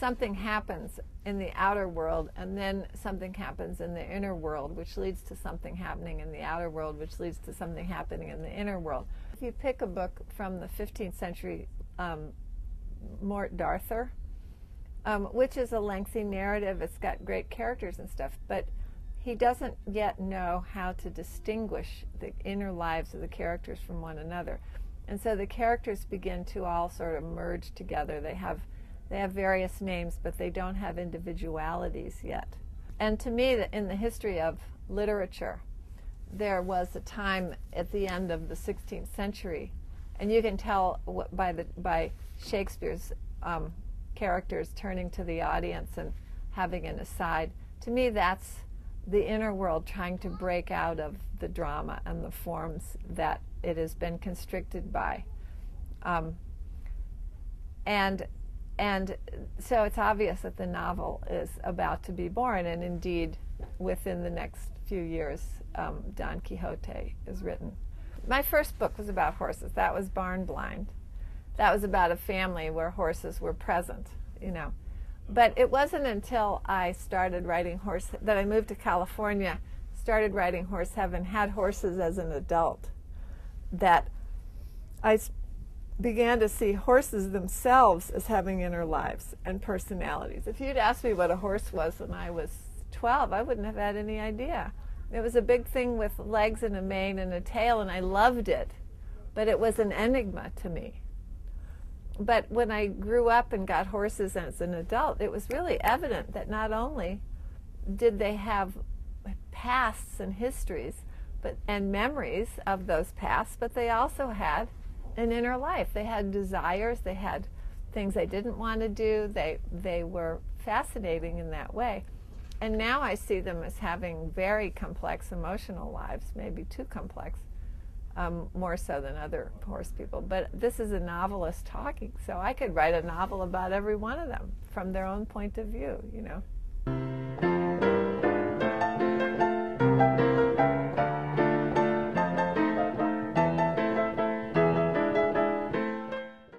something happens in the outer world, and then something happens in the inner world, which leads to something happening in the outer world, which leads to something happening in the inner world. If you pick a book from the 15th century, Mort d'Arthur, which is a lengthy narrative, it's got great characters and stuff, but he doesn't yet know how to distinguish the inner lives of the characters from one another. And so the characters begin to all sort of merge together. They have various names, but they don't have individualities yet. And to me, in the history of literature, there was a time at the end of the 16th century, and you can tell by Shakespeare's characters turning to the audience and having an aside. To me, that's the inner world trying to break out of the drama and the forms that it has been constricted by. And so it's obvious that the novel is about to be born, and indeed, within the next few years, Don Quixote is written. My first book was about horses. That was Barn Blind. That was about a family where horses were present, you know. But it wasn't until I started writing that I moved to California, started writing Horse Heaven, had horses as an adult, that I began to see horses themselves as having inner lives and personalities. If you'd asked me what a horse was when I was 12, I wouldn't have had any idea. It was a big thing with legs and a mane and a tail, and I loved it, but it was an enigma to me. But when I grew up and got horses as an adult, it was really evident that not only did they have pasts and histories and memories of those pasts, but they also had an inner life. They had desires, they had things they didn't want to do. They were fascinating in that way. And now I see them as having very complex emotional lives, maybe too complex. More so than other horse people. But this is a novelist talking, so I could write a novel about every one of them from their own point of view, you know.